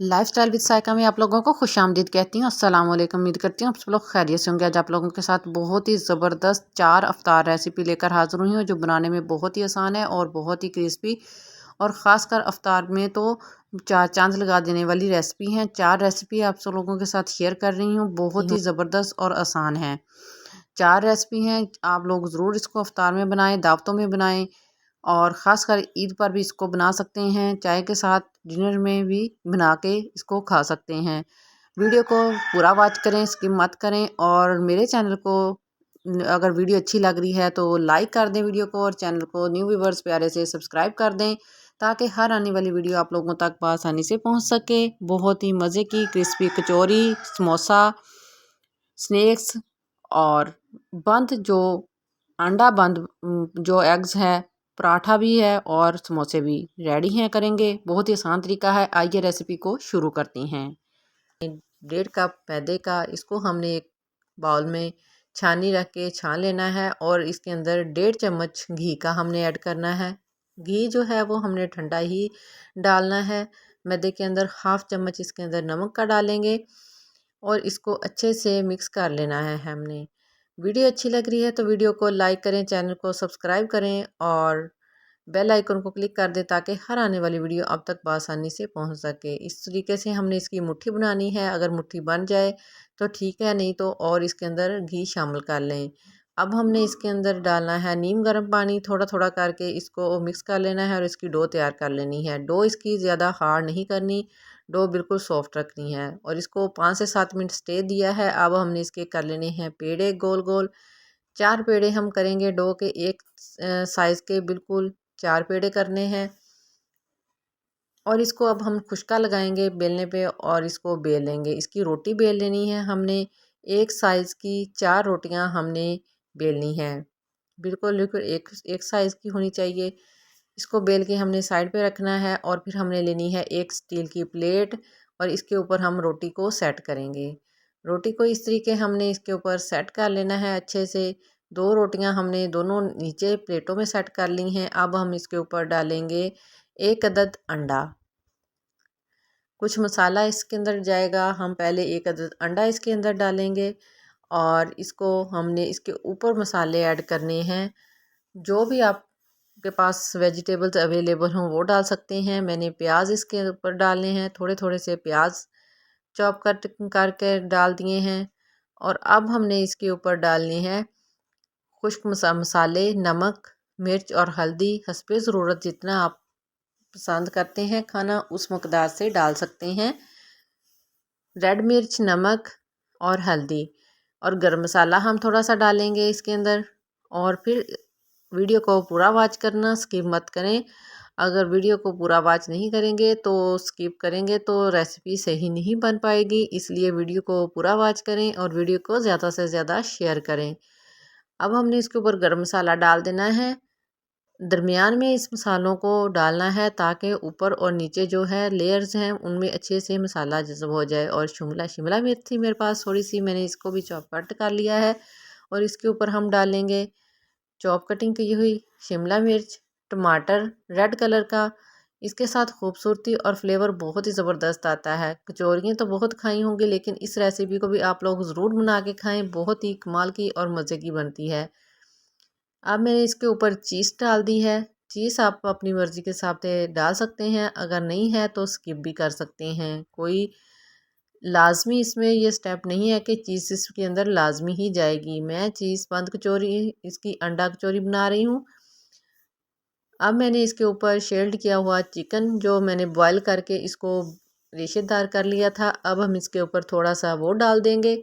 Lifestyle with Sayaka में आप लोगों को खुशामदीद कहती हूँ। अस्सलाम वालेकुम। उम्मीद करती हूँ आप सब लोग खैरियत से होंगे। आज आप लोगों के साथ बहुत ही ज़बरदस्त 4 अफ्तार रेसिपी लेकर हाज़िर हुई हूँ, जो बनाने में बहुत ही आसान है और बहुत ही क्रिस्पी, और ख़ासकर अफ्तार में तो चार चाँद लगा देने वाली रेसिपी हैं। 4 रेसिपी आप सब लोगों के साथ शेयर कर रही हूँ, बहुत ही ज़बरदस्त और आसान है। 4 रेसिपी हैं, आप लोग ज़रूर इसको अफ्तार में बनाएँ, दावतों में बनाएँ, और ख़ासकर ईद पर भी इसको बना सकते हैं। चाय के साथ डिनर में भी बना के इसको खा सकते हैं। वीडियो को पूरा वॉच करें, स्किप मत करें, और मेरे चैनल को अगर वीडियो अच्छी लग रही है तो लाइक कर दें वीडियो को, और चैनल को न्यू व्यूवर्स प्यारे से सब्सक्राइब कर दें, ताकि हर आने वाली वीडियो आप लोगों तक आसानी से पहुंच सके। बहुत ही मज़े की क्रिस्पी कचौरी, समोसा, स्नैक्स और बंद जो अंडा बंद जो एग्स है, पराठा भी है और समोसे भी रेडी हैं करेंगे। बहुत ही आसान तरीका है। आइए रेसिपी को शुरू करते हैं। 1.5 कप मैदे का, इसको हमने एक बाउल में छानी रख के छान लेना है, और इसके अंदर 1.5 चम्मच घी का हमने ऐड करना है। घी जो है वो हमने ठंडा ही डालना है। मैदे के अंदर 1/2 चम्मच इसके अंदर नमक का डालेंगे, और इसको अच्छे से मिक्स कर लेना है हमने। वीडियो अच्छी लग रही है तो वीडियो को लाइक करें, चैनल को सब्सक्राइब करें, और बेल आइकन को क्लिक कर दें, ताकि हर आने वाली वीडियो आप तक आसानी से पहुंच सके। इस तरीके से हमने इसकी मुट्ठी बनानी है। अगर मुट्ठी बन जाए तो ठीक है, नहीं तो और इसके अंदर घी शामिल कर लें। अब हमने इसके अंदर डालना है नीम गर्म पानी, थोड़ा थोड़ा करके इसको मिक्स कर लेना है, और इसकी डो तैयार कर लेनी है। डो इसकी ज़्यादा हार्ड नहीं करनी, डो बिल्कुल सॉफ्ट रखनी है, और इसको 5 से 7 मिनट स्टे दिया है। अब हमने इसके कर लेने हैं पेड़े गोल गोल। 4 पेड़े हम करेंगे डो के, एक साइज़ के बिल्कुल 4 पेड़े करने हैं, और इसको अब हम खुश्का लगाएंगे बेलने पे, और इसको बेल लेंगे। इसकी रोटी बेल लेनी है हमने, एक साइज़ की 4 रोटियां हमने बेलनी है, बिल्कुल बिल्कुल एक साइज़ की होनी चाहिए। इसको बेल के हमने साइड पे रखना है, और फिर हमने लेनी है एक स्टील की प्लेट, और इसके ऊपर हम रोटी को सेट करेंगे। रोटी को इस तरीके हमने इसके ऊपर सेट कर लेना है अच्छे से। 2 रोटियां हमने दोनों नीचे प्लेटों में सेट कर ली हैं। अब हम इसके ऊपर डालेंगे 1 अदद अंडा। कुछ मसाला इसके अंदर जाएगा, हम पहले 1 अदद अंडा इसके अंदर डालेंगे, और इसको हमने इसके ऊपर मसाले ऐड करने हैं। जो भी आपके पास वेजिटेबल्स अवेलेबल हों वो डाल सकते हैं। मैंने प्याज इसके ऊपर डालने हैं, थोड़े थोड़े से प्याज चॉप कट करके डाल दिए हैं। और अब हमने इसके ऊपर डालने हैं खुश्क मसाले, नमक, मिर्च और हल्दी हस्बे ज़रूरत, जितना आप पसंद करते हैं खाना उस मकदार से डाल सकते हैं। रेड मिर्च, नमक और हल्दी, और गरम मसाला हम थोड़ा सा डालेंगे इसके अंदर। और फिर वीडियो को पूरा वॉच करना, स्किप मत करें। अगर वीडियो को पूरा वॉच नहीं करेंगे तो स्किप करेंगे तो रेसिपी सही नहीं बन पाएगी, इसलिए वीडियो को पूरा वॉच करें और वीडियो को ज़्यादा से ज़्यादा शेयर करें। अब हमने इसके ऊपर गरम मसाला डाल देना है। दरमियान में इस मसालों को डालना है, ताकि ऊपर और नीचे जो है लेयर्स हैं उनमें अच्छे से मसाला जज़ब हो जाए। और शिमला शिमला मिर्च थी मेरे पास थोड़ी सी, मैंने इसको भी चॉप कट कर लिया है, और इसके ऊपर हम डालेंगे चॉप कटिंग की हुई शिमला मिर्च, टमाटर रेड कलर का। इसके साथ खूबसूरती और फ्लेवर बहुत ही ज़बरदस्त आता है। कचौरियाँ तो बहुत खाई होंगी, लेकिन इस रेसिपी को भी आप लोग ज़रूर बना के खाएं, बहुत ही कमाल की और मज़े की बनती है। अब मैंने इसके ऊपर चीज़ डाल दी है। चीज़ आप अपनी मर्ज़ी के हिसाब से डाल सकते हैं, अगर नहीं है तो स्किप भी कर सकते हैं। कोई लाज़मी इसमें ये स्टेप नहीं है कि चीज़ इसके अंदर लाज़मी ही जाएगी। मैं चीज़ बंद कचौरी, इसकी अंडा कचौरी बना रही हूँ। अब मैंने इसके ऊपर शेल्ड किया हुआ चिकन, जो मैंने बॉयल करके इसको रेशेदार कर लिया था, अब हम इसके ऊपर थोड़ा सा वो डाल देंगे,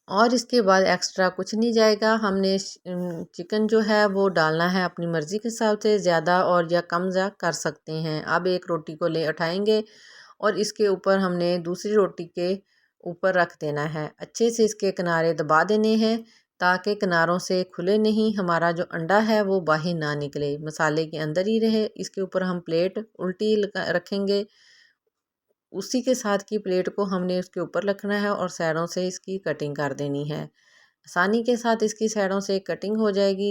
और इसके बाद एक्स्ट्रा कुछ नहीं जाएगा। हमने चिकन जो है वो डालना है अपनी मर्ज़ी के हिसाब से, ज़्यादा और या कम जा कर सकते हैं। अब एक रोटी को ले उठाएंगे, और इसके ऊपर हमने दूसरी रोटी के ऊपर रख देना है। अच्छे से इसके किनारे दबा देने हैं, ताकि किनारों से खुले नहीं, हमारा जो अंडा है वो बाहर ना निकले, मसाले के अंदर ही रहे। इसके ऊपर हम प्लेट उल्टी रखेंगे, उसी के साथ की प्लेट को हमने उसके ऊपर रखना है, और साइडों से इसकी कटिंग कर देनी है। आसानी के साथ इसकी साइडों से कटिंग हो जाएगी।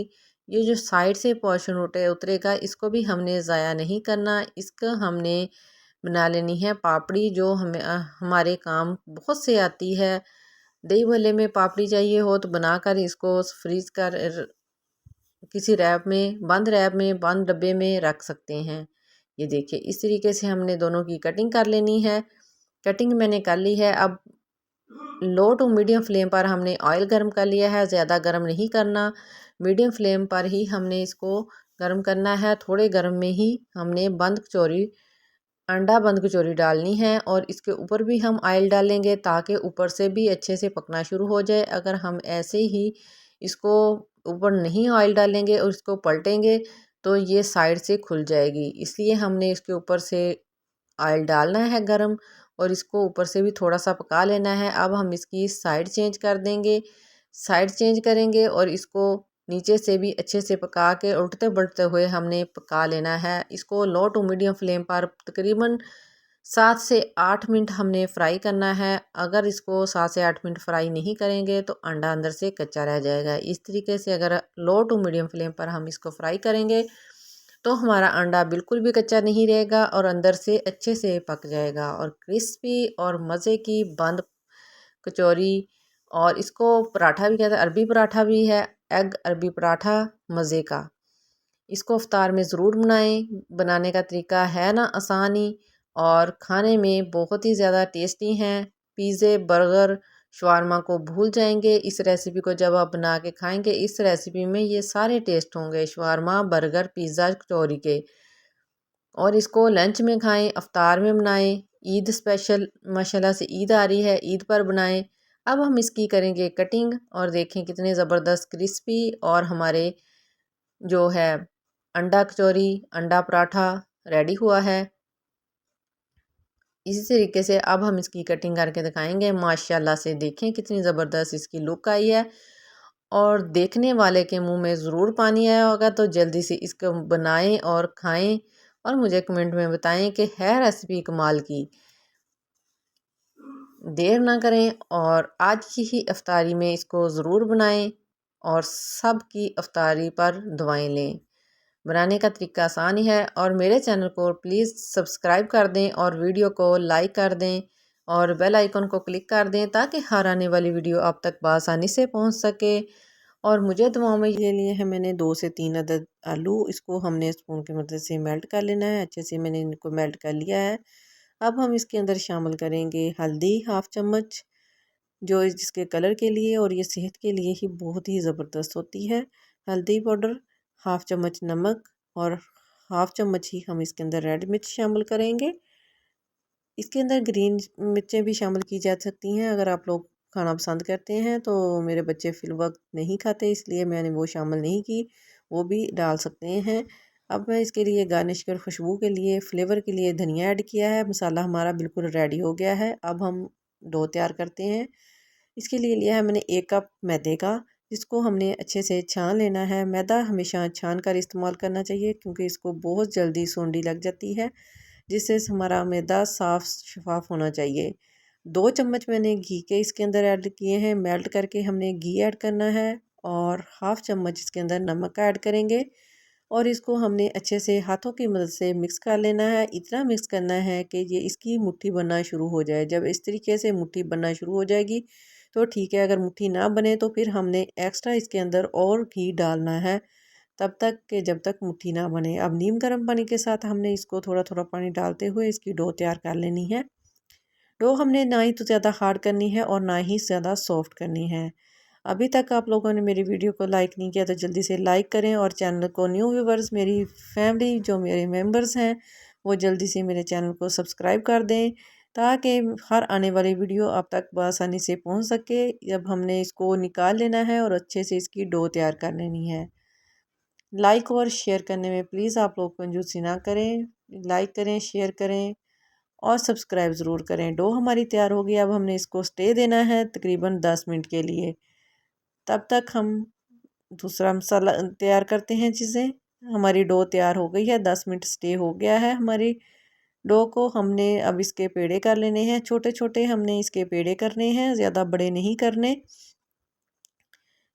ये जो साइड से पोर्शन उतरेगा, इसको भी हमने ज़ाया नहीं करना। इसका हमने बना लेनी है पापड़ी, जो हमें हमारे काम बहुत से आती है। दही भल्ले में पापड़ी चाहिए हो तो बनाकर इसको फ्रीज कर किसी रैप में, बंद डब्बे में रख सकते हैं। ये देखिए इस तरीके से हमने दोनों की कटिंग कर लेनी है। कटिंग मैंने कर ली है। अब लो टू मीडियम फ्लेम पर हमने ऑयल गर्म कर लिया है, ज़्यादा गर्म नहीं करना, मीडियम फ्लेम पर ही हमने इसको गर्म करना है। थोड़े गर्म में ही हमने अंडा बंद कचौरी डालनी है और इसके ऊपर भी हम ऑयल डालेंगे ताकि ऊपर से भी अच्छे से पकना शुरू हो जाए। अगर हम ऐसे ही इसको ऊपर नहीं ऑयल डालेंगे और इसको पलटेंगे तो ये साइड से खुल जाएगी, इसलिए हमने इसके ऊपर से ऑयल डालना है गरम और इसको ऊपर से भी थोड़ा सा पका लेना है। अब हम इसकी साइड चेंज कर देंगे, साइड चेंज करेंगे और इसको नीचे से भी अच्छे से पका के उल्टते पलटते हुए हमने पका लेना है। इसको लो टू मीडियम फ्लेम पर तकरीबन 7 से 8 मिनट हमने फ्राई करना है। अगर इसको 7 से 8 मिनट फ्राई नहीं करेंगे तो अंडा अंदर से कच्चा रह जाएगा। इस तरीके से अगर लो टू मीडियम फ्लेम पर हम इसको फ्राई करेंगे तो हमारा अंडा बिल्कुल भी कच्चा नहीं रहेगा और अंदर से अच्छे से पक जाएगा और क्रिस्पी और मज़े की बंद कचौरी। और इसको पराठा भी कहते हैं, अरबी पराठा भी है, एग अरबी पराठा मज़े का। इसको इफ्तार में ज़रूर बनाएं। बनाने का तरीका है ना आसान ही, और खाने में बहुत ही ज़्यादा टेस्टी हैं। पिज़्ज़े, बर्गर, शवारमा को भूल जाएंगे इस रेसिपी को जब आप बना के खाएंगे। इस रेसिपी में ये सारे टेस्ट होंगे, शवारमा, बर्गर, पिज़्ज़ा, कचौरी के। और इसको लंच में खाएं, इफ्तार में बनाएं, ईद स्पेशल माशाल्लाह से ईद आ रही है, ईद पर बनाएं। अब हम इसकी करेंगे कटिंग और देखें कितने ज़बरदस्त क्रिस्पी और हमारे जो है अंडा कचौरी, अंडा पराठा रेडी हुआ है। इसी तरीके से अब हम इसकी कटिंग करके दिखाएंगे। माशाल्लाह से देखें कितनी ज़बरदस्त इसकी लुक आई है और देखने वाले के मुंह में ज़रूर पानी आया होगा। तो जल्दी से इसको बनाएं और खाएं और मुझे कमेंट में बताएं कि है रेसिपी कमाल की। देर ना करें और आज की ही इफ्तारी में इसको ज़रूर बनाएं और सब की इफ्तारी पर दुआएं लें। बनाने का तरीका आसान ही है और मेरे चैनल को प्लीज़ सब्सक्राइब कर दें और वीडियो को लाइक कर दें और बेल आइकन को क्लिक कर दें ताकि हर आने वाली वीडियो आप तक बआसानी से पहुंच सके। और मुझे दुआओं में ये लिए हैं मैंने 2 से 3 अदद आलू, इसको हमने स्पून की मदद से मेल्ट कर लेना है। अच्छे से मैंने इनको मेल्ट कर लिया है। अब हम इसके अंदर शामिल करेंगे हल्दी हाफ़ चम्मच, जो जिसके कलर के लिए और ये सेहत के लिए ही बहुत ही ज़बरदस्त होती है। हल्दी पाउडर, हाफ़ चम्मच नमक और हाफ़ चम्मच ही हम इसके अंदर रेड मिर्च शामिल करेंगे। इसके अंदर ग्रीन मिर्चें भी शामिल की जा सकती हैं अगर आप लोग खाना पसंद करते हैं। तो मेरे बच्चे फ़िलवक्त नहीं खाते इसलिए मैंने वो शामिल नहीं की, वो भी डाल सकते हैं। अब मैं इसके लिए गार्निश कर खुशबू के लिए फ्लेवर के लिए धनिया ऐड किया है। मसाला हमारा बिल्कुल रेडी हो गया है। अब हम डो तैयार करते हैं। इसके लिए लिया है मैंने 1 कप मैदे का, जिसको हमने अच्छे से छान लेना है। मैदा हमेशा छान कर इस्तेमाल करना चाहिए क्योंकि इसको बहुत जल्दी सूंडी लग जाती है, जिससे हमारा मैदा साफ़ शफाफ होना चाहिए। 2 चम्मच मैंने घी के इसके अंदर ऐड किए हैं, मेल्ट करके हमने घी ऐड करना है और हाफ़ चम्मच इसके अंदर नमक का ऐड करेंगे और इसको हमने अच्छे से हाथों की मदद से मिक्स कर लेना है। इतना मिक्स करना है कि ये इसकी मुट्ठी बनना शुरू हो जाए। जब इस तरीके से मुट्ठी बनना शुरू हो जाएगी तो ठीक है, अगर मुट्ठी ना बने तो फिर हमने एक्स्ट्रा इसके अंदर और घी डालना है तब तक कि जब तक मुट्ठी ना बने। अब नीम गर्म पानी के साथ हमने इसको थोड़ा थोड़ा पानी डालते हुए इसकी डो तैयार कर लेनी है। डो हमने ना ही तो ज़्यादा हार्ड करनी है और ना ही ज़्यादा सॉफ्ट करनी है। अभी तक आप लोगों ने मेरी वीडियो को लाइक नहीं किया तो जल्दी से लाइक करें और चैनल को, न्यू व्यूवर्स मेरी फैमिली जो मेरे मेंबर्स हैं वो जल्दी से मेरे चैनल को सब्सक्राइब कर दें ताकि हर आने वाली वीडियो आप तक बआसानी से पहुंच सके। जब हमने इसको निकाल लेना है और अच्छे से इसकी डो तैयार कर लेनी है। लाइक और शेयर करने में प्लीज़ आप लोग कंजूसी ना करें। लाइक करें, शेयर करें और सब्सक्राइब ज़रूर करें। डो हमारी तैयार हो गई। अब हमने इसको स्टे देना है तकरीबन 10 मिनट के लिए। तब तक हम दूसरा मसाला तैयार करते हैं चीज़ें। हमारी डो तैयार हो गई है, 10 मिनट स्टे हो गया है हमारी डो को। हमने अब इसके पेड़े कर लेने हैं, छोटे छोटे हमने इसके पेड़े करने हैं, ज़्यादा बड़े नहीं करने।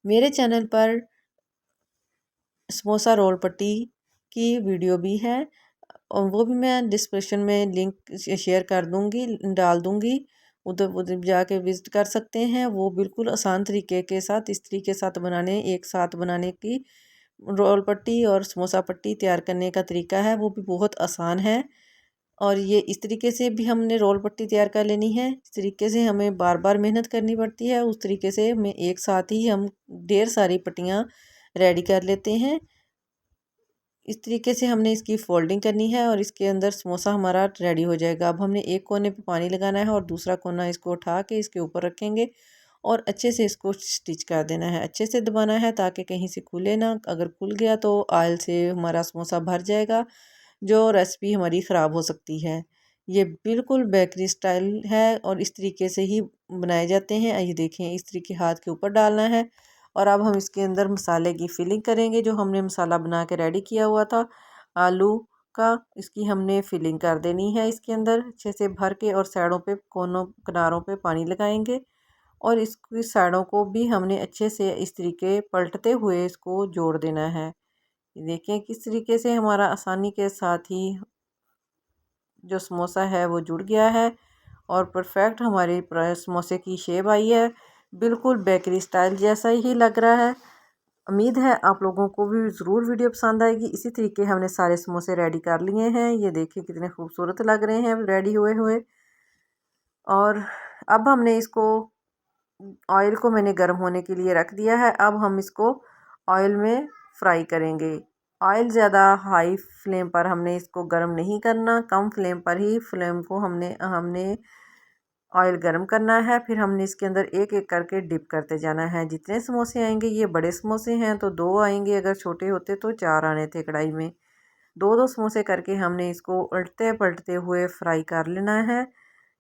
मेरे चैनल पर समोसा रोल पट्टी की वीडियो भी है, और वो भी मैं डिस्क्रिप्शन में लिंक शेयर कर दूँगी, डाल दूँगी। उधर उधर जाके विज़िट कर सकते हैं। वो बिल्कुल आसान तरीके के साथ, इस तरीके के साथ बनाने, एक साथ बनाने की रोल पट्टी और समोसा पट्टी तैयार करने का तरीका है, वो भी बहुत आसान है। और ये इस तरीके से भी हमने रोल पट्टी तैयार कर लेनी है। इस तरीके से हमें बार बार मेहनत करनी पड़ती है। उस तरीके से हमें एक साथ ही हम ढेर सारी पट्टियाँ रेडी कर लेते हैं। इस तरीके से हमने इसकी फोल्डिंग करनी है और इसके अंदर समोसा हमारा रेडी हो जाएगा। अब हमने एक कोने पे पानी लगाना है और दूसरा कोना इसको उठा के इसके ऊपर रखेंगे और अच्छे से इसको स्टिच कर देना है। अच्छे से दबाना है ताकि कहीं से खुले ना। अगर खुल गया तो ऑयल से हमारा समोसा भर जाएगा, जो रेसिपी हमारी ख़राब हो सकती है। ये बिल्कुल बेकरी स्टाइल है और इस तरीके से ही बनाए जाते हैं। ये देखें, इस तरीके हाथ के ऊपर डालना है और अब हम इसके अंदर मसाले की फिलिंग करेंगे। जो हमने मसाला बना के रेडी किया हुआ था आलू का, इसकी हमने फिलिंग कर देनी है इसके अंदर अच्छे से भर के, और साइडों पे कोनों किनारों पे पानी लगाएंगे और इसकी साइडों को भी हमने अच्छे से इस तरीके पलटते हुए इसको जोड़ देना है। देखें किस तरीके से हमारा आसानी के साथ ही जो समोसा है वो जुड़ गया है और परफेक्ट हमारे समोसे की शेप आई है। बिल्कुल बेकरी स्टाइल जैसा ही लग रहा है। उम्मीद है आप लोगों को भी ज़रूर वीडियो पसंद आएगी। इसी तरीके हमने सारे समोसे रेडी कर लिए हैं। ये देखिए कितने खूबसूरत लग रहे हैं रेडी हुए हुए। और अब हमने इसको, ऑयल को मैंने गर्म होने के लिए रख दिया है। अब हम इसको ऑयल में फ्राई करेंगे। ऑयल ज़्यादा हाई फ्लेम पर हमने इसको गर्म नहीं करना, कम फ्लेम पर ही फ्लेम को हमने हमने ऑयल गर्म करना है। फिर हमने इसके अंदर एक एक करके डिप करते जाना है। जितने समोसे आएंगे, ये बड़े समोसे हैं तो 2 आएंगे, अगर छोटे होते तो 4 आने थे कढ़ाई में। 2-2 समोसे करके हमने इसको उल्टते पलटते हुए फ्राई कर लेना है।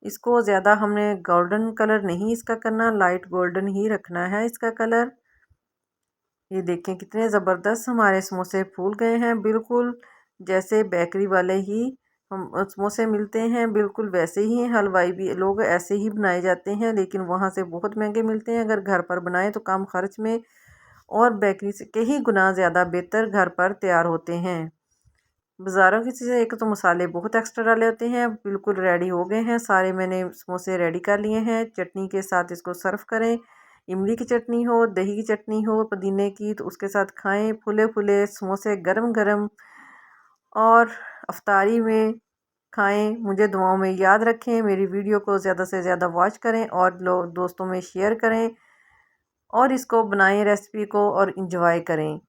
इसको ज़्यादा हमने गोल्डन कलर नहीं इसका करना, लाइट गोल्डन ही रखना है इसका कलर। ये देखें कितने ज़बरदस्त हमारे समोसे फूल गए हैं, बिल्कुल जैसे बेकरी वाले ही हम समोसे मिलते हैं, बिल्कुल वैसे ही हलवाई भी लोग ऐसे ही बनाए जाते हैं, लेकिन वहाँ से बहुत महंगे मिलते हैं। अगर घर पर बनाएं तो कम खर्च में और बेकरी से कहीं गुना ज़्यादा बेहतर घर पर तैयार होते हैं। बाज़ारों की चीज़ें एक तो मसाले बहुत एक्स्ट्रा डाले होते हैं। बिल्कुल रेडी हो गए हैं सारे, मैंने समोसे रेडी कर लिए हैं। चटनी के साथ इसको सर्व करें। इमली की चटनी हो, दही की चटनी हो, पुदीने की, तो उसके साथ खाएं। फुले फुले समोसे गरम गरम और अफ्तारी में खाएं। मुझे दुआओं में याद रखें। मेरी वीडियो को ज़्यादा से ज़्यादा वॉच करें और लोग दोस्तों में शेयर करें और इसको बनाएं रेसिपी को और इंजॉय करें।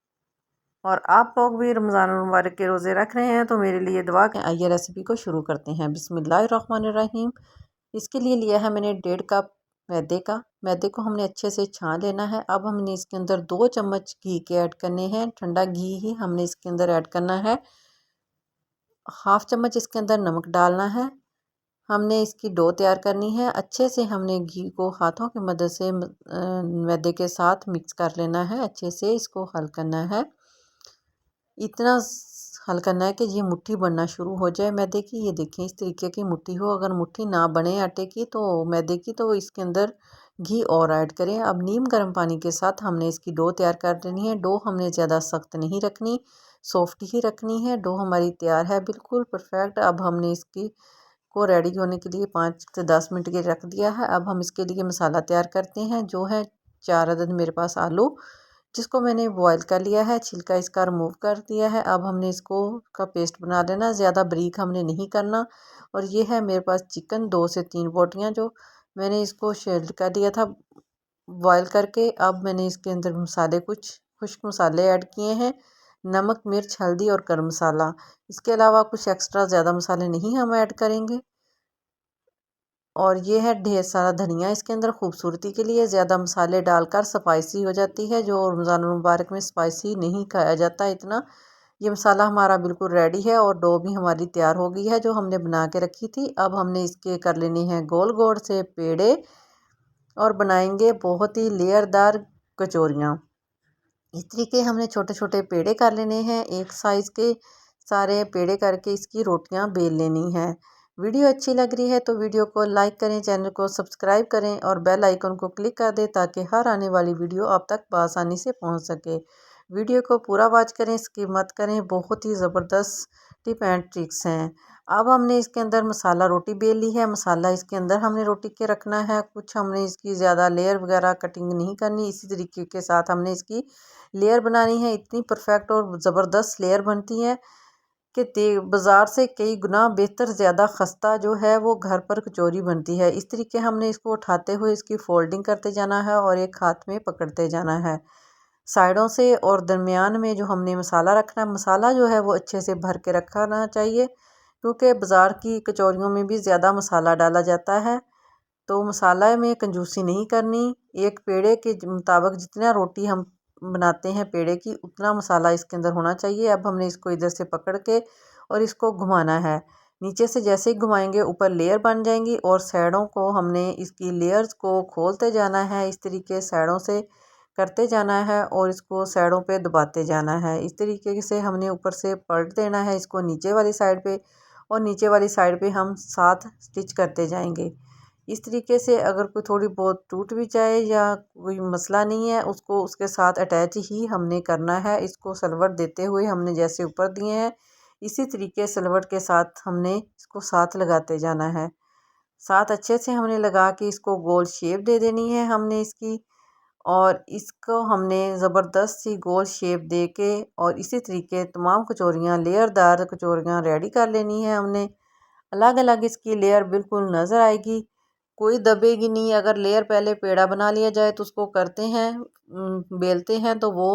और आप लोग भी रमज़ान मुबारक के रोज़े रख रहे हैं तो मेरे लिए दुआ करें। आइए रेसिपी को शुरू करते हैं। बिस्मिल्लाहिर्रहमानिर्रहीम। इसके लिए लिया है मैंने 1.5 कप मैदे का। मैदे को हमने अच्छे से छान लेना है। अब हमने इसके अंदर 2 चम्मच घी के ऐड करने हैं। ठंडा घी ही हमने इसके अंदर ऐड करना है। 1/2 चम्मच इसके अंदर नमक डालना है। हमने इसकी डो तैयार करनी है। अच्छे से हमने घी को हाथों की मदद से मैदे के साथ मिक्स कर लेना है। अच्छे से इसको हल करना है। इतना हल करना है कि ये मुट्ठी बनना शुरू हो जाए मैदे की। ये देखें इस तरीके की मुट्ठी हो। अगर मुट्ठी ना बने आटे की तो मैदे की, तो इसके अंदर घी और ऐड करें। अब नीम गर्म पानी के साथ हमने इसकी डो तैयार कर लेनी है। डो हमने ज़्यादा सख्त नहीं रखनी, सॉफ्ट ही रखनी है। डो हमारी तैयार है, बिल्कुल परफेक्ट। अब हमने इसकी को रेडी होने के लिए 5 से 10 मिनट के रख दिया है। अब हम इसके लिए मसाला तैयार करते हैं। जो है 4 अदद मेरे पास आलू, जिसको मैंने बॉईल कर लिया है, छिलका इसका रिमूव कर दिया है। अब हमने इसको का पेस्ट बना लेना, ज़्यादा बारीक हमने नहीं करना। और ये है मेरे पास चिकन 2 से 3 बोटियाँ, जो मैंने इसको शेल कर दिया था बॉईल करके। अब मैंने इसके अंदर मसाले, कुछ खुश्क मसाले ऐड किए हैं, नमक, मिर्च, हल्दी और गर्म मसाला। इसके अलावा कुछ एक्स्ट्रा ज़्यादा मसाले नहीं हम ऐड करेंगे। और ये है ढेर सारा धनिया इसके अंदर खूबसूरती के लिए। ज़्यादा मसाले डालकर स्पाइसी हो जाती है, जो रमज़ान मुबारक में स्पाइसी नहीं खाया जाता इतना। ये मसाला हमारा बिल्कुल रेडी है और डो भी हमारी तैयार हो गई है जो हमने बना के रखी थी। अब हमने इसके कर लेने हैं गोल गोल से पेड़े और बनाएंगे बहुत ही लेयरदार कचौरियाँ। इस तरीके हमने छोटे छोटे पेड़े कर लेने हैं, एक साइज़ के सारे पेड़े करके इसकी रोटियां बेल लेनी है। वीडियो अच्छी लग रही है तो वीडियो को लाइक करें, चैनल को सब्सक्राइब करें और बेल आइकन को क्लिक कर दें ताकि हर आने वाली वीडियो आप तक आसानी से पहुंच सके। वीडियो को पूरा वॉच करें, स्किप मत करें। बहुत ही ज़बरदस्त टिप एंड ट्रिक्स हैं। अब हमने इसके अंदर मसाला रोटी बेल ली है। मसाला इसके अंदर हमने रोटी के रखना है। कुछ हमने इसकी ज़्यादा लेयर वगैरह कटिंग नहीं करनी। इसी तरीके के साथ हमने इसकी लेयर बनानी है। इतनी परफेक्ट और ज़बरदस्त लेयर बनती है कि बाज़ार से कई गुना बेहतर ज़्यादा खस्ता जो है वो घर पर कचौरी बनती है। इस तरीके हमने इसको उठाते हुए इसकी फोल्डिंग करते जाना है और एक हाथ में पकड़ते जाना है साइडों से। और दरमियान में जो हमने मसाला रखना है, मसाला जो है वो अच्छे से भर के रखना चाहिए, क्योंकि बाज़ार की कचौरियों में भी ज़्यादा मसाला डाला जाता है। तो मसाला में कंजूसी नहीं करनी। एक पेड़े के मुताबिक जितना रोटी हम बनाते हैं पेड़े की, उतना मसाला इसके अंदर होना चाहिए। अब हमने इसको इधर से पकड़ के और इसको घुमाना है। नीचे से जैसे ही घुमाएंगे ऊपर लेयर बन जाएंगी और साइडों को हमने इसकी लेयर्स को खोलते जाना है। इस तरीके साइडों से करते जाना है और इसको साइडों पे दबाते जाना है। इस तरीके से हमने ऊपर से पलट देना है इसको नीचे वाली साइड पे, और नीचे वाली साइड पे हम 7 स्टिच करते जाएंगे। इस तरीके से अगर कोई थोड़ी बहुत टूट भी जाए या कोई मसला नहीं है, उसको उसके साथ अटैच ही हमने करना है। इसको सलवट देते हुए हमने जैसे ऊपर दिए हैं इसी तरीके सलवट के साथ हमने इसको साथ लगाते जाना है। साथ अच्छे से हमने लगा के इसको गोल शेप दे देनी है हमने इसकी, और इसको हमने ज़बरदस्त सी गोल शेप दे के और इसी तरीके तमाम कचौरियाँ लेयरदार कचौरियाँ रेडी कर लेनी है हमने। अलग अलग इसकी लेयर बिल्कुल नज़र आएगी, कोई दबेगी नहीं। अगर लेयर पहले पेड़ा बना लिया जाए तो उसको करते हैं बेलते हैं तो वो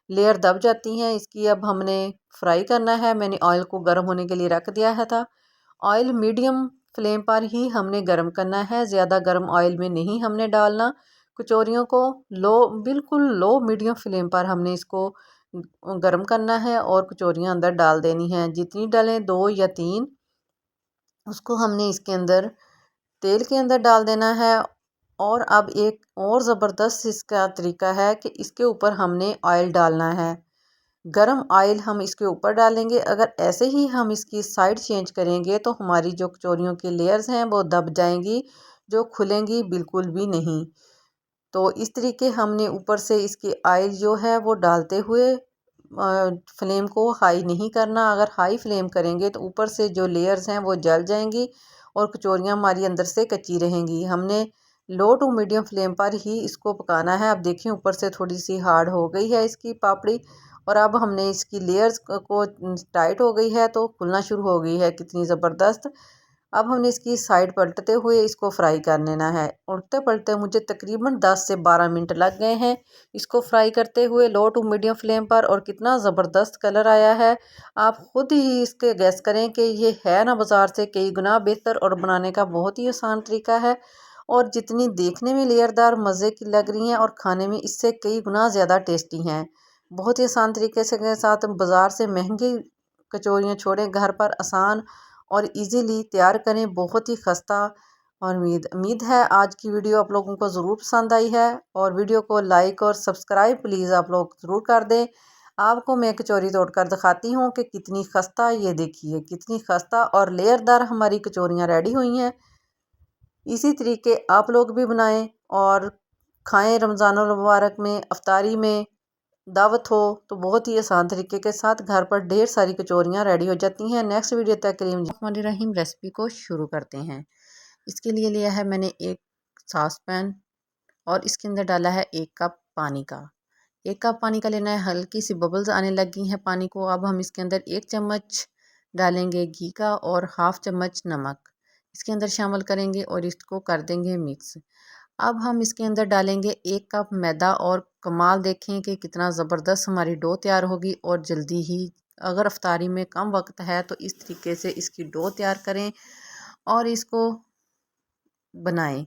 लेयर दब जाती हैं। इसकी अब हमने फ्राई करना है। मैंने ऑयल को गर्म होने के लिए रख दिया है था। ऑयल मीडियम फ्लेम पर ही हमने गर्म करना है, ज़्यादा गर्म ऑयल में नहीं हमने डालना। कचौरियों को बिल्कुल लो मीडियम फ्लेम पर हमने इसको गर्म करना है और कचौरियाँ अंदर डाल देनी हैं। जितनी डालें 2 या 3, उसको हमने इसके अंदर तेल के अंदर डाल देना है। और अब एक और ज़बरदस्त इसका तरीका है कि इसके ऊपर हमने ऑयल डालना है। गरम ऑयल हम इसके ऊपर डालेंगे। अगर ऐसे ही हम इसकी साइड चेंज करेंगे तो हमारी जो कचौरियों की लेयर्स हैं वो दब जाएंगी, जो खुलेंगी बिल्कुल भी नहीं। तो इस तरीके हमने ऊपर से इसकी ऑयल जो है वो डालते हुए फ्लेम को हाई नहीं करना। अगर हाई फ्लेम करेंगे तो ऊपर से जो लेयर्स हैं वो जल जाएंगी और कचौरियाँ हमारी अंदर से कच्ची रहेंगी। हमने लो टू मीडियम फ्लेम पर ही इसको पकाना है। अब देखिए ऊपर से थोड़ी सी हार्ड हो गई है इसकी पापड़ी, और अब हमने इसकी लेयर्स को टाइट हो गई है तो खुलना शुरू हो गई है, कितनी ज़बरदस्त। अब हमने इसकी साइड पलटते हुए इसको फ्राई कर लेना है। उल्टे पलटे मुझे तकरीबन 10 से 12 मिनट लग गए हैं इसको फ्राई करते हुए लो टू मीडियम फ्लेम पर, और कितना ज़बरदस्त कलर आया है। आप ख़ुद ही इसके गैस करें कि ये है ना बाज़ार से कई गुना बेहतर, और बनाने का बहुत ही आसान तरीका है। और जितनी देखने में लेयरदार मज़े की लग रही हैं और खाने में इससे कई गुना ज़्यादा टेस्टी हैं। बहुत ही आसान तरीके से के साथ बाज़ार से महंगी कचौरियाँ छोड़ें, घर पर आसान और इजीली तैयार करें, बहुत ही खस्ता। और उम्मीद है आज की वीडियो आप लोगों को ज़रूर पसंद आई है, और वीडियो को लाइक और सब्सक्राइब प्लीज़ आप लोग ज़रूर कर दें। आपको मैं कचौरी तोड़कर दिखाती हूँ कि कितनी खस्ता, ये देखिए कितनी खस्ता और लेयरदार हमारी कचौरियाँ रेडी हुई हैं। इसी तरीके आप लोग भी बनाएं और खाएं। रमज़ानुल मुबारक में अफ्तारी में दावत हो तो बहुत ही आसान तरीके के साथ घर पर ढेर सारी कचौरियाँ रेडी हो जाती हैं। नेक्स्ट वीडियो तक करीम रहीम रेसिपी को शुरू करते हैं। इसके लिए लिया है मैंने एक सॉस पैन, और इसके अंदर डाला है 1 कप पानी का। 1 कप पानी का लेना है। हल्की सी बबल्स आने लगी हैं पानी को। अब हम इसके अंदर 1 चम्मच डालेंगे घी का और हाफ चम्मच नमक इसके अंदर शामिल करेंगे और इसको कर देंगे मिक्स। अब हम इसके अंदर डालेंगे 1 कप मैदा, और कमाल देखें कि कितना ज़बरदस्त हमारी डो तैयार होगी और जल्दी ही। अगर अफ्तारी में कम वक्त है तो इस तरीके से इसकी डो तैयार करें और इसको बनाएं,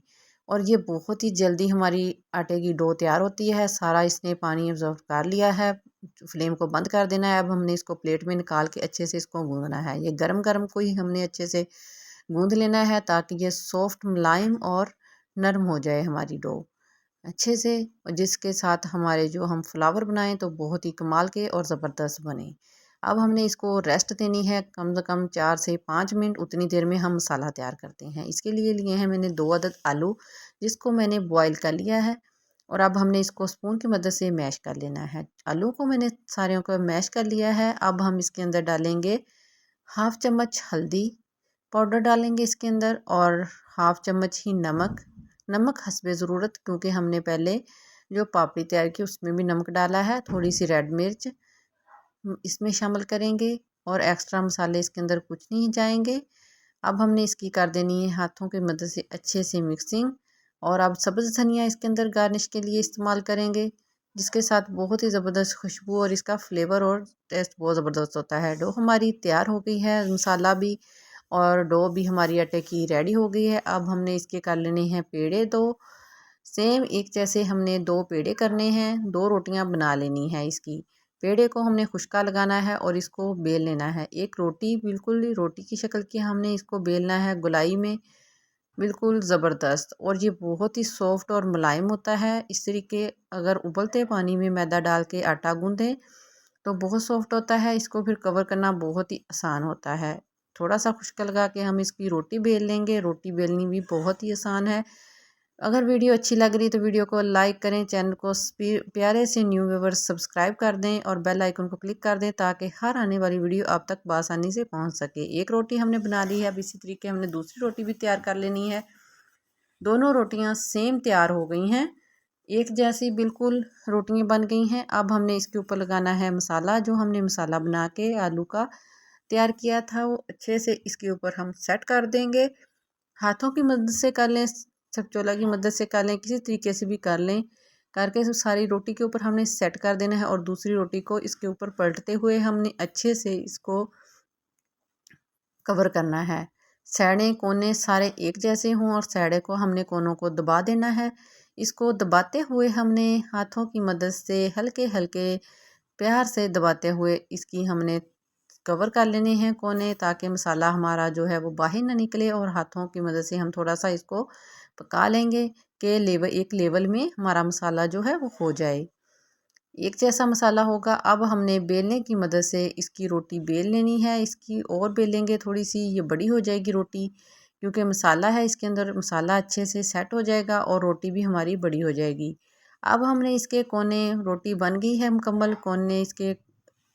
और ये बहुत ही जल्दी हमारी आटे की डो तैयार होती है। सारा इसने पानी अब्जॉर्ब कर लिया है। फ्लेम को बंद कर देना है। अब हमने इसको प्लेट में निकाल के अच्छे से इसको गूंदना है। ये गरम गरम को ही हमने अच्छे से गूंद लेना है ताकि ये सॉफ्ट मुलायम और नरम हो जाए हमारी डो अच्छे से, जिसके साथ हमारे जो हम फ्लावर बनाएं तो बहुत ही कमाल के और ज़बरदस्त बने। अब हमने इसको रेस्ट देनी है कम से कम 4 से 5 मिनट। उतनी देर में हम मसाला तैयार करते हैं। इसके लिए लिए हैं मैंने 2 अदद आलू, जिसको मैंने बॉईल कर लिया है, और अब हमने इसको स्पून की मदद से मैश कर लेना है। आलू को मैंने सारे को मैश कर लिया है। अब हम इसके अंदर डालेंगे हाफ़ चम्मच हल्दी पाउडर डालेंगे इसके अंदर और हाफ़ चम्मच ही नमक हस्बे ज़रूरत, क्योंकि हमने पहले जो पापड़ी तैयार की उसमें भी नमक डाला है। थोड़ी सी रेड मिर्च इसमें शामिल करेंगे और एक्स्ट्रा मसाले इसके अंदर कुछ नहीं जाएंगे। अब हमने इसकी कर देनी है हाथों की मदद से अच्छे से मिक्सिंग। और अब सब्ज़ धनिया इसके अंदर गार्निश के लिए इस्तेमाल करेंगे, जिसके साथ बहुत ही ज़बरदस्त खुशबू और इसका फ्लेवर और टेस्ट बहुत ज़बरदस्त होता है। डो हमारी तैयार हो गई है, मसाला भी और डो भी हमारी आटे की रेडी हो गई है। अब हमने इसके कर लेने हैं पेड़े दो। सेम एक जैसे हमने दो पेड़े करने हैं, दो रोटियां बना लेनी है। इसकी पेड़े को हमने खुश्का लगाना है और इसको बेल लेना है। एक रोटी बिल्कुल रोटी की शक्ल की हमने इसको बेलना है गोलाई में, बिल्कुल ज़बरदस्त। और ये बहुत ही सॉफ्ट और मुलायम होता है। इस तरीके अगर उबलते पानी में मैदा डाल के आटा गूंदें तो बहुत सॉफ्ट होता है। इसको फिर कवर करना बहुत ही आसान होता है। थोड़ा सा खुश्का लगा के हम इसकी रोटी बेल लेंगे। रोटी बेलनी भी बहुत ही आसान है। अगर वीडियो अच्छी लग रही तो वीडियो को लाइक करें, चैनल को प्यारे से न्यू व्यूवर्स सब्सक्राइब कर दें और बेल आइकन को क्लिक कर दें ताकि हर आने वाली वीडियो आप तक बआसानी से पहुंच सके। एक रोटी हमने बना ली है। अब इसी तरीके हमने दूसरी रोटी भी तैयार कर लेनी है। दोनों रोटियां सेम तैयार हो गई हैं, एक जैसी बिल्कुल रोटियां बन गई हैं। अब हमने इसके ऊपर लगाना है मसाला। जो हमने मसाला बना के आलू का तैयार किया था वो अच्छे से इसके ऊपर हम सेट कर देंगे। हाथों की मदद से कर लें, स्पैचुला की मदद से कर लें, किसी तरीके से भी कर लें। करके सारी रोटी के ऊपर हमने सेट कर देना है और दूसरी रोटी को इसके ऊपर पलटते हुए हमने अच्छे से इसको कवर करना है। सैडे कोने सारे एक जैसे हों और सैडे को हमने कोनों को दबा देना है। इसको दबाते हुए हमने हाथों की मदद से हल्के हल्के प्यार से दबाते हुए इसकी हमने कवर कर लेने हैं कोने, ताकि मसाला हमारा जो है वो बाहर ना निकले। और हाथों की मदद से हम थोड़ा सा इसको पका लेंगे कि एक लेवल में हमारा मसाला जो है वो हो जाए, एक जैसा मसाला होगा। अब हमने बेलने की मदद से इसकी रोटी बेल लेनी है। इसकी और बेलेंगे थोड़ी सी, ये बड़ी हो जाएगी रोटी, क्योंकि मसाला है इसके अंदर, मसाला अच्छे से सेट हो जाएगा और रोटी भी हमारी बड़ी हो जाएगी। अब हमने इसके कोने, रोटी बन गई है मुकम्मल, कोने इसके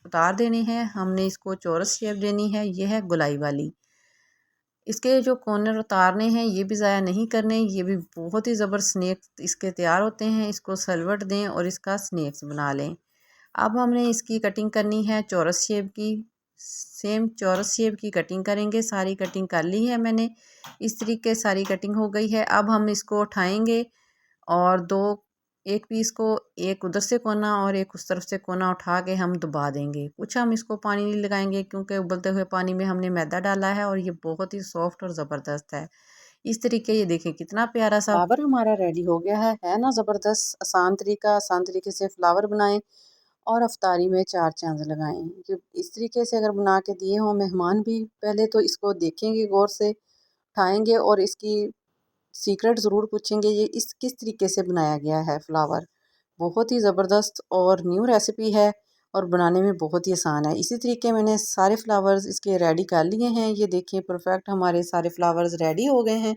उतार देने हैं। हमने इसको चौरस शेप देनी है, ये है गोलाई वाली। इसके जो कॉर्नर उतारने हैं ये भी ज़ाया नहीं करने, ये भी बहुत ही ज़बर स्नैक्स इसके तैयार होते हैं। इसको सलवट दें और इसका स्नैक्स बना लें। अब हमने इसकी कटिंग करनी है चौरस शेप की। सेम चौरस शेप की कटिंग करेंगे। सारी कटिंग कर ली है मैंने, इस तरीके सारी कटिंग हो गई है। अब हम इसको उठाएंगे और दो, एक पीस को एक उधर से कोना और एक उस तरफ से कोना उठा के हम दबा देंगे। कुछ हम इसको पानी नहीं लगाएंगे क्योंकि उबलते हुए पानी में हमने मैदा डाला है और ये बहुत ही सॉफ्ट और ज़बरदस्त है। इस तरीके ये देखें कितना प्यारा सा फ्लावर हमारा रेडी हो गया है ना ज़बरदस्त। आसान तरीका, आसान तरीके से फ्लावर बनाएं और अफ्तारी में चार चांद लगाएं। कि इस तरीके से अगर बना के दिए हों मेहमान भी पहले तो इसको देखेंगे गौर से, खाएंगे और इसकी सीक्रेट ज़रूर पूछेंगे ये इस किस तरीके से बनाया गया है फ्लावर। बहुत ही ज़बरदस्त और न्यू रेसिपी है और बनाने में बहुत ही आसान है। इसी तरीके मैंने सारे फ्लावर्स इसके रेडी कर लिए हैं। ये देखिए परफेक्ट हमारे सारे फ्लावर्स रेडी हो गए हैं।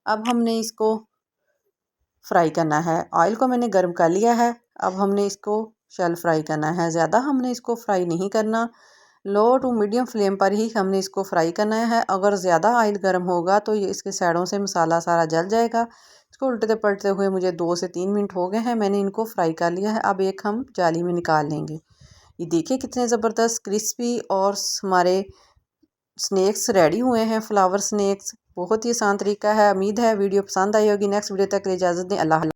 अब हमने इसको फ्राई करना है। ऑयल को मैंने गर्म कर लिया है। अब हमने इसको शैल फ्राई करना है। ज़्यादा हमने इसको फ्राई नहीं करना, लो टू मीडियम फ्लेम पर ही हमने इसको फ्राई करना है। अगर ज़्यादा ऑयल गर्म होगा तो ये इसके साइडों से मसाला सारा जल जाएगा। इसको उल्टते पलटते हुए मुझे 2 से 3 मिनट हो गए हैं, मैंने इनको फ्राई कर लिया है। अब एक हम जाली में निकाल लेंगे। ये देखिए कितने ज़बरदस्त क्रिस्पी और हमारे स्नैक्स रेडी हुए हैं, फ्लावर स्नैक्स। बहुत ही आसान तरीका है। उम्मीद है वीडियो पसंद आई होगी। नेक्स्ट वीडियो तक के लिए इजाज़त दें। अल्लाह।